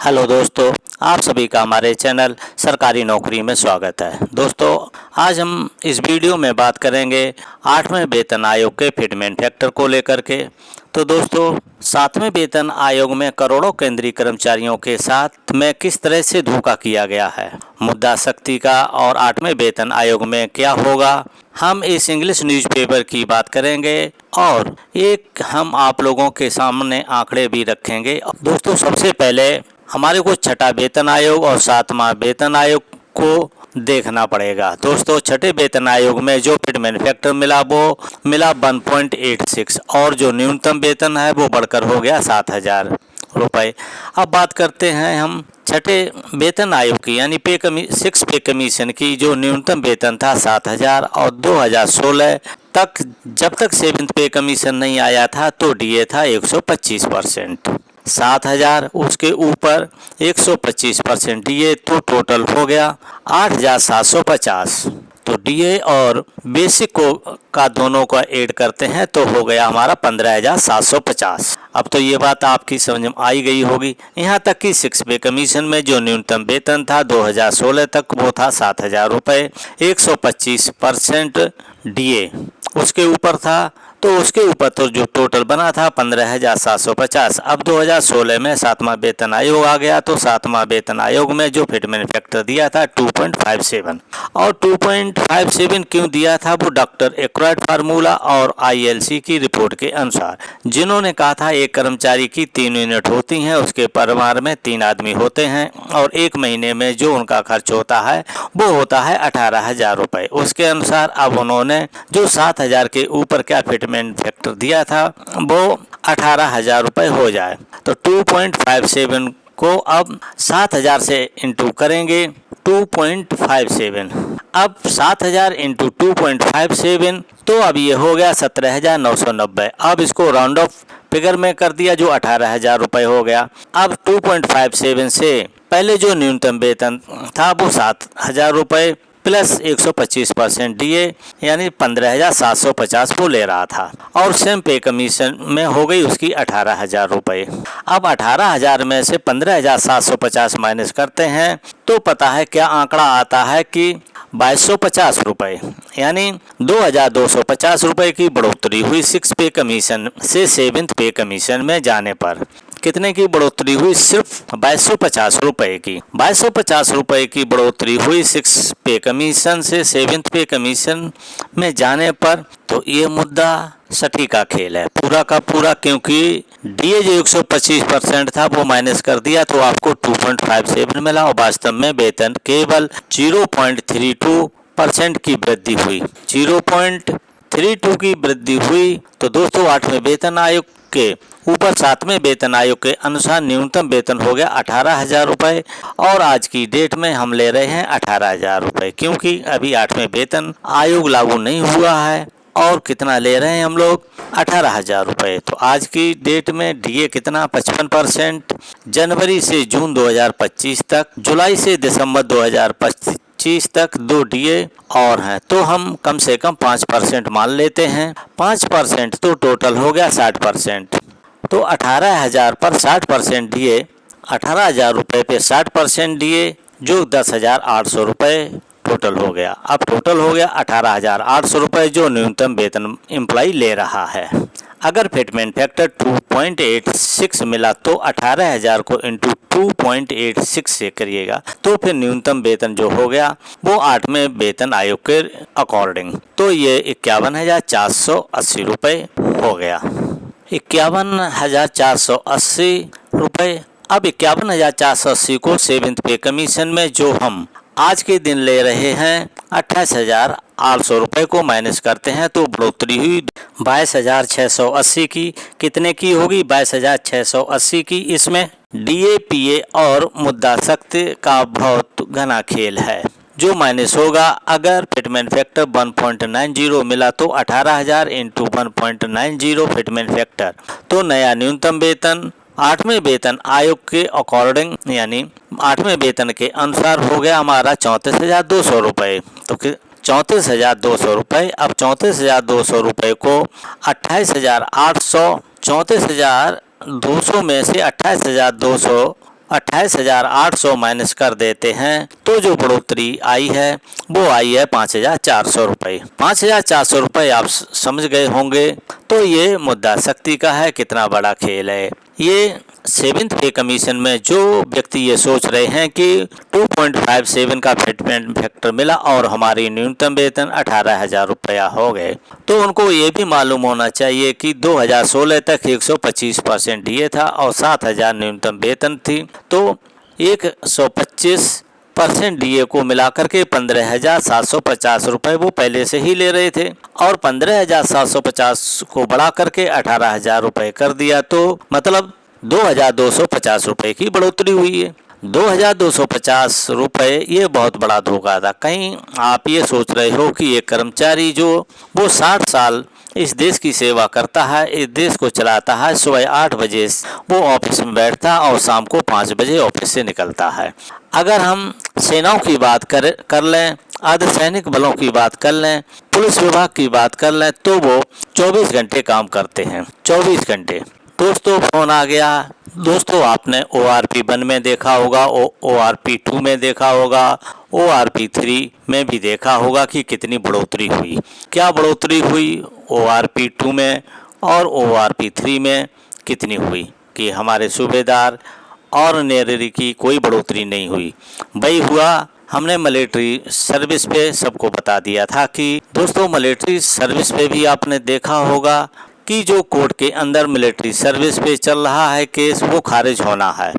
Hello दोस्तों, आप सभी का हमारे चैनल सरकारी नौकरी में स्वागत है। दोस्तों, आज हम इस वीडियो में बात करेंगे 8वें वेतन आयोग के फिटमेंट फैक्टर को लेकर के। तो दोस्तों, 7वें वेतन आयोग में करोड़ों केंद्रीय कर्मचारियों के साथ में किस तरह से धोखा किया गया है, मुद्दा शक्ति का और 8वें वेतन आयोग में क्या होगा, हम इस इंग्लिश न्यूज़पेपर की बात करेंगे और एक हम आप लोगों के सामने आंकड़े भी रखेंगे। दोस्तों, सबसे पहले हमारे को छठा वेतन आयोग और 7वां वेतन आयोग को देखना पड़ेगा। दोस्तों, छठे वेतन आयोग में जो फिटमेंट फैक्टर मिला वो मिला 1.86 और जो न्यूनतम वेतन है वो बढ़कर हो गया 7,000 रुपये। अब बात करते हैं हम छठे वेतन आयोग की यानी सिक्स पे कमीशन की। जो न्यूनतम वेतन था 7,000 और 2016 तक जब तक 7th पे कमीशन नहीं आया था तो डीए था 125%। 7,000 उसके ऊपर 125% डीए तो टोटल हो गया 8,750। तो डीए और बेसिक को का दोनों का ऐड करते हैं तो हो गया हमारा 15,750। अब तो ये बात आपकी समझ में आई गई होगी। यहाँ तक कि 6 पे कमीशन में जो न्यूनतम वेतन था 2016 तक वो था 7,000 रुपये, 125% डीए उसके ऊपर था तो उसके ऊपर तो जो टोटल बना था 15,750। अब 2016 में 7वां वेतन आयोग आ गया तो 7वां वेतन आयोग में जो फिटमेंट फैक्टर दिया था 2.57 और 2.57 क्यों दिया था वो डॉक्टर एक्राइड फार्मूला और आईएलसी की रिपोर्ट के अनुसार, जिन्होंने कहा था एक कर्मचारी की 3 यूनिट होती हैं, उसके परिवार में 3 आदमी होते हैं और 1 महीने में जो उनका खर्च होता है वो होता है 18,000 रुपये। उसके अनुसार अब उन्होंने जो 7,000 के ऊपर क्या फिटमेंट फैक्टर दिया था वो 18,000 रुपये हो जाए तो 2.57 को अब 7,000 से इंटू करेंगे 2.57। अब 7,000 इंटू 2.57 तो अब ये हो गया 17,990। अब इसको राउंड ऑफ फिगर में कर दिया जो 18,000 रुपये हो गया। अब 2.57 से पहले जो न्यूनतम वेतन था वो 7,000 रुपये प्लस 125% डीए यानी 15,750 वो ले रहा था और सेम पे कमीशन में हो गई उसकी 18,000 रुपये। अब 18,000 में से 15,750 माइनस करते हैं तो पता है क्या आंकड़ा आता है कि 2,250 रुपये यानी 2,250 रुपये की बढ़ोतरी हुई 6 पे कमीशन से 7th पे कमीशन में जाने पर। कितने की बढ़ोतरी हुई? सिर्फ 2,250 रुपये की। 2,250 रुपये की बढ़ोतरी हुई 6 पे कमीशन से 7th पे कमीशन में जाने पर। तो ये मुद्दा सटी का खेल है पूरा का पूरा, क्योंकि डीए जो 125% था वो माइनस कर दिया तो आपको 2.57 मिला और वास्तव में वेतन केवल 0.32% की वृद्धि हुई। 0.32 की वृद्धि हुई। तो दोस्तों, 8वें वेतन आयोग के ऊपर 7वें वेतन आयोग के अनुसार न्यूनतम वेतन हो गया 18,000 रुपये और आज की डेट में हम ले रहे हैं 18,000 रुपये, क्योंकि अभी 8वें वेतन आयोग लागू नहीं हुआ है। और कितना ले रहे हैं हम लोग? 18,000 रुपये। तो आज की डेट में डीए कितना? 55%। जनवरी से जून 2025 तक, जुलाई से दिसंबर 2025 तक 2 डीए और हैं तो हम कम से कम 5% मान लेते हैं। 5% तो टोटल हो गया 60%। तो 18,000 पर 60% डीए, 18,000 रुपये पे 60% डीए जो 10,800 रुपये टोटल हो गया। अब टोटल हो गया 18,800 रुपये जो न्यूनतम वेतन एम्प्लॉय ले रहा है। अगर फिटमेंट फैक्टर 2.86 मिला तो 18,000 को इंटू 2.86 से करिएगा तो फिर न्यूनतम वेतन जो हो गया वो 8वें वेतन आयोग के अकॉर्डिंग तो ये 51,480 रुपये हो गया। 51,480 रुपये। अब 51,480 को 7th पे कमीशन में जो हम आज के दिन ले रहे हैं 28,800 रुपये को माइनस करते हैं तो बढ़ोतरी हुई 22,680 की। कितने की होगी? 22,680 की। इसमें डीए पीए और मुद्दा शक्ति का बहुत घना खेल है जो माइनस होगा। अगर फिटमेंट फैक्टर 1.90 मिला तो 18,000 इंटू 1.90 फिटमेंट फैक्टर तो नया न्यूनतम वेतन 8वें वेतन आयोग के अकॉर्डिंग यानी 8वें वेतन के अनुसार हो गया हमारा 34,200 रुपये। तो 34,200 रुपये। अब 34,200 रुपये को 28,800 34,200 में से 28,200 28,800 माइनस कर देते हैं तो जो बढ़ोतरी आई है वो आई है 5,400 रुपये। 5,400 रुपये आप समझ गए होंगे। तो ये मुद्दा शक्ति का है, कितना बड़ा खेल है ये। 7th पे कमीशन में जो व्यक्ति ये सोच रहे हैं कि 2.57 का फिटमेंट फैक्टर मिला और हमारी न्यूनतम वेतन 18,000 रुपया हो गए, तो उनको ये भी मालूम होना चाहिए कि 2016 तक 125% डीए था और 7,000 न्यूनतम वेतन थी, तो 125% डीए को मिलाकर के 15,750 रुपये वो पहले से ही ले रहे थे और 15,750 को बढ़ा करके 18,000 रुपये कर दिया, तो मतलब 2,250 रुपये की बढ़ोतरी हुई है। 2,250 रुपये ये बहुत बड़ा धोखा था। कहीं आप ये सोच रहे हो कि एक कर्मचारी जो वो 60 साल इस देश की सेवा करता है, इस देश को चलाता है, सुबह 8 बजे वो ऑफिस में बैठता और शाम को 5 बजे ऑफिस से निकलता है। अगर हम सेनाओं की बात कर लें, अर्धसैनिक बलों की बात कर लें, पुलिस विभाग की बात कर लें, तो वो 24 घंटे काम करते हैं, 24 घंटे। दोस्तों फ़ोन आ गया। दोस्तों आपने ORP 1 में देखा होगा, ORP 2 में देखा होगा, ORP 3 में भी देखा होगा कि कितनी बढ़ोतरी हुई। क्या बढ़ोतरी हुई ORP 2 में और ORP 3 में कितनी हुई कि हमारे सूबेदार और नेरी की कोई बढ़ोतरी नहीं हुई। वही हुआ, हमने मिलिट्री सर्विस पे सबको बता दिया था कि दोस्तों मिलिट्री सर्विस पे भी आपने देखा होगा कि जो कोर्ट के अंदर मिलिट्री सर्विस पे चल रहा है केस, वो खारिज होना है।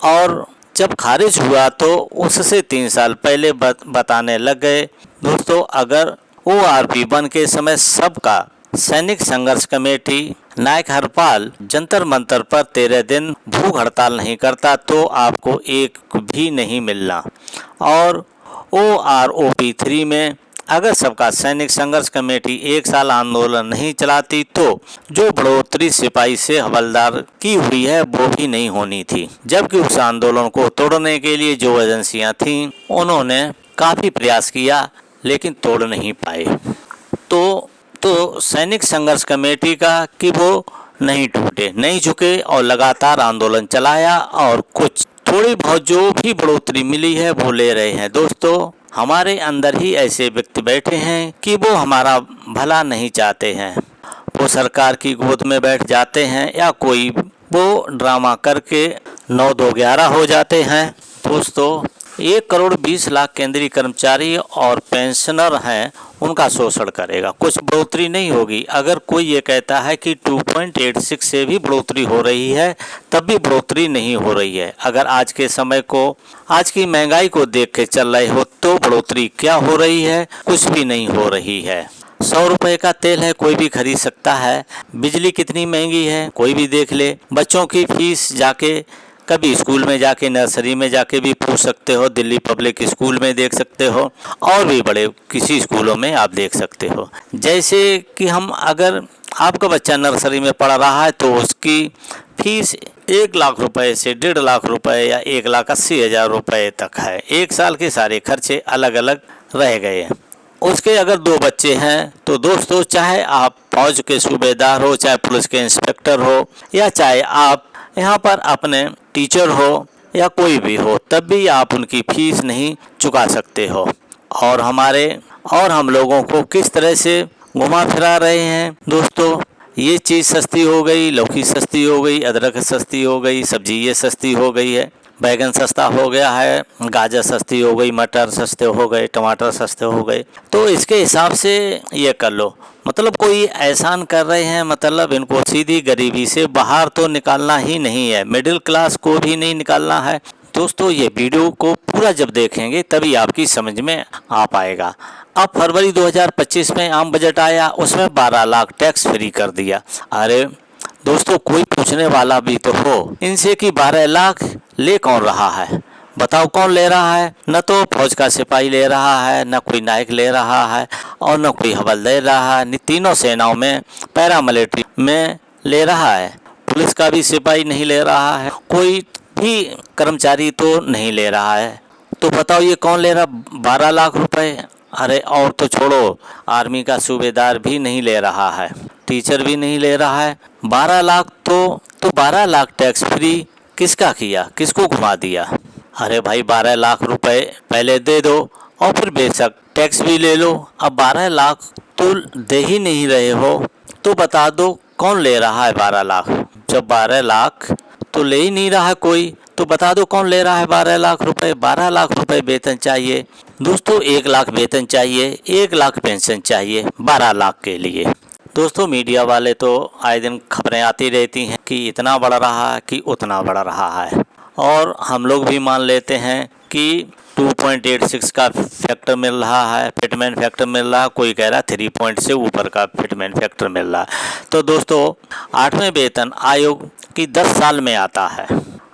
और जब खारिज हुआ तो उससे 3 साल पहले बताने लग गए। दोस्तों अगर ORP 1 के समय सबका सैनिक संघर्ष कमेटी नायक हरपाल जंतर मंतर पर 13 दिन भूख हड़ताल नहीं करता तो आपको एक भी नहीं मिलना। और OROP 3 में अगर सबका सैनिक संघर्ष कमेटी 1 साल आंदोलन नहीं चलाती तो जो बढ़ोतरी सिपाही से हवलदार की हुई है वो भी नहीं होनी थी। जबकि उस आंदोलन को तोड़ने के लिए जो एजेंसियां थीं उन्होंने काफ़ी प्रयास किया लेकिन तोड़ नहीं पाए। तो सैनिक संघर्ष कमेटी का कि वो नहीं टूटे, नहीं झुके और लगातार आंदोलन चलाया और कुछ थोड़ी बहुत जो भी बढ़ोतरी मिली है वो ले रहे हैं। दोस्तों हमारे अंदर ही ऐसे व्यक्ति बैठे हैं कि वो हमारा भला नहीं चाहते हैं, वो सरकार की गोद में बैठ जाते हैं या कोई वो ड्रामा करके 9-2-11 हो जाते हैं। दोस्तों 1,20,00,000 केंद्रीय कर्मचारी और पेंशनर हैं, उनका शोषण करेगा, कुछ बढ़ोतरी नहीं होगी। अगर कोई ये कहता है कि 2.86 से भी बढ़ोतरी हो रही है तब भी बढ़ोतरी नहीं हो रही है। अगर आज के समय को, आज की महंगाई को देख के चल रहे हो तो बढ़ोतरी क्या हो रही है? कुछ भी नहीं हो रही है। 100 रुपये का तेल है, कोई भी खरीद सकता है। बिजली कितनी महंगी है कोई भी देख ले। बच्चों की फीस जाके कभी स्कूल में जाके, नर्सरी में जाके भी पूछ सकते हो, दिल्ली पब्लिक स्कूल में देख सकते हो और भी बड़े किसी स्कूलों में आप देख सकते हो। जैसे कि हम, अगर आपका बच्चा नर्सरी में पढ़ रहा है तो उसकी फीस 1 लाख रुपए से 1.5 लाख रुपए या 1,80,000 रुपये तक है। 1 साल के सारे खर्चे अलग अलग रह गए हैं। उसके अगर 2 बच्चे हैं तो दोस्तों चाहे आप फौज के सूबेदार हो, चाहे पुलिस के इंस्पेक्टर हो, या चाहे आप यहाँ पर अपने टीचर हो या कोई भी हो, तब भी आप उनकी फीस नहीं चुका सकते हो। और हम लोगों को किस तरह से घुमा फिरा रहे हैं। दोस्तों ये चीज़ सस्ती हो गई, लौकी सस्ती हो गई, अदरक सस्ती हो गई, सब्जी ये सस्ती हो गई है, बैगन सस्ता हो गया है, गाजर सस्ती हो गई, मटर सस्ते हो गए, टमाटर सस्ते हो गए। तो इसके हिसाब से ये कर लो, मतलब कोई एहसान कर रहे हैं, मतलब इनको सीधी गरीबी से बाहर तो निकालना ही नहीं है, मिडिल क्लास को भी नहीं निकालना है। दोस्तों ये वीडियो को पूरा जब देखेंगे तभी आपकी समझ में आ पाएगा। अब फरवरी 2025 में आम बजट आया, उसमें 12 लाख टैक्स फ्री कर दिया। अरे दोस्तों कोई पूछने वाला भी तो हो इनसे कि 12 लाख ले कौन रहा है? बताओ कौन ले रहा है? न तो फौज का सिपाही ले रहा है, न कोई नायक ले रहा है और न कोई हवलदार ले रहा है। तीनों सेनाओं में, पैरामिलिट्री में ले रहा है, पुलिस का भी सिपाही नहीं ले रहा है, कोई भी कर्मचारी तो नहीं ले रहा है। तो बताओ ये कौन ले रहा 12 लाख रुपए? अरे और तो छोड़ो, आर्मी का सूबेदार भी नहीं ले रहा है, टीचर भी नहीं ले रहा है। 12 लाख तो 12 लाख टैक्स फ्री किसका किया, किसको घुमा दिया? अरे भाई 12 लाख रुपए पहले दे दो और फिर बेशक टैक्स भी ले लो। अब 12 लाख तो दे ही नहीं रहे हो तो बता दो कौन ले रहा है 12 लाख? जब 12 लाख तो ले ही नहीं रहा है कोई, तो बता दो कौन ले रहा है 12 लाख रुपए? 12 लाख रुपए वेतन चाहिए दोस्तों, 1 लाख वेतन चाहिए, 1 लाख पेंशन चाहिए 12 लाख के लिए। दोस्तों मीडिया वाले तो आए दिन खबरें आती रहती हैं कि इतना बढ़ रहा है कि उतना बढ़ रहा है, और हम लोग भी मान लेते हैं कि 2.86 का फैक्टर मिल रहा है, फिटमेंट फैक्टर मिल रहा है, कोई कह रहा है 3 पॉइंट से ऊपर का फिटमेंट फैक्टर मिल रहा है। तो दोस्तों 8वें वेतन आयोग की 10 साल में आता है,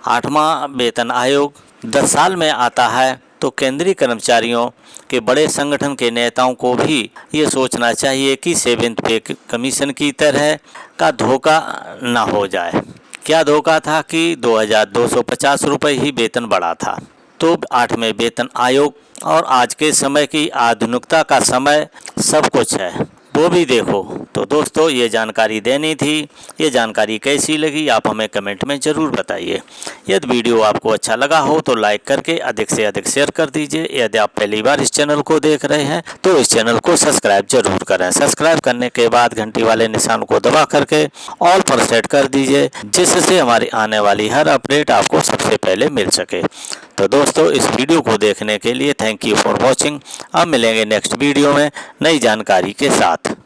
8वां वेतन आयोग 10 साल में आता है, तो केंद्रीय कर्मचारियों के बड़े संगठन के नेताओं को भी ये सोचना चाहिए कि 7th पे कमीशन की तरह का धोखा ना हो जाए। क्या धोखा था कि 2250 रुपये ही वेतन बढ़ा था। तो 8वें वेतन आयोग और आज के समय की आधुनिकता का समय सब कुछ है, वो भी देखो। तो दोस्तों ये जानकारी देनी थी। ये जानकारी कैसी लगी आप हमें कमेंट में ज़रूर बताइए। यदि वीडियो आपको अच्छा लगा हो तो लाइक करके अधिक से अधिक शेयर कर दीजिए। यदि आप पहली बार इस चैनल को देख रहे हैं तो इस चैनल को सब्सक्राइब जरूर करें। सब्सक्राइब करने के बाद घंटी वाले निशान को दबा करके ऑल पर सेट कर दीजिए, जिससे हमारी आने वाली हर अपडेट आपको सबसे पहले मिल सके। तो दोस्तों इस वीडियो को देखने के लिए थैंक यू फॉर वॉचिंग। अब मिलेंगे नेक्स्ट वीडियो में नई जानकारी के साथ।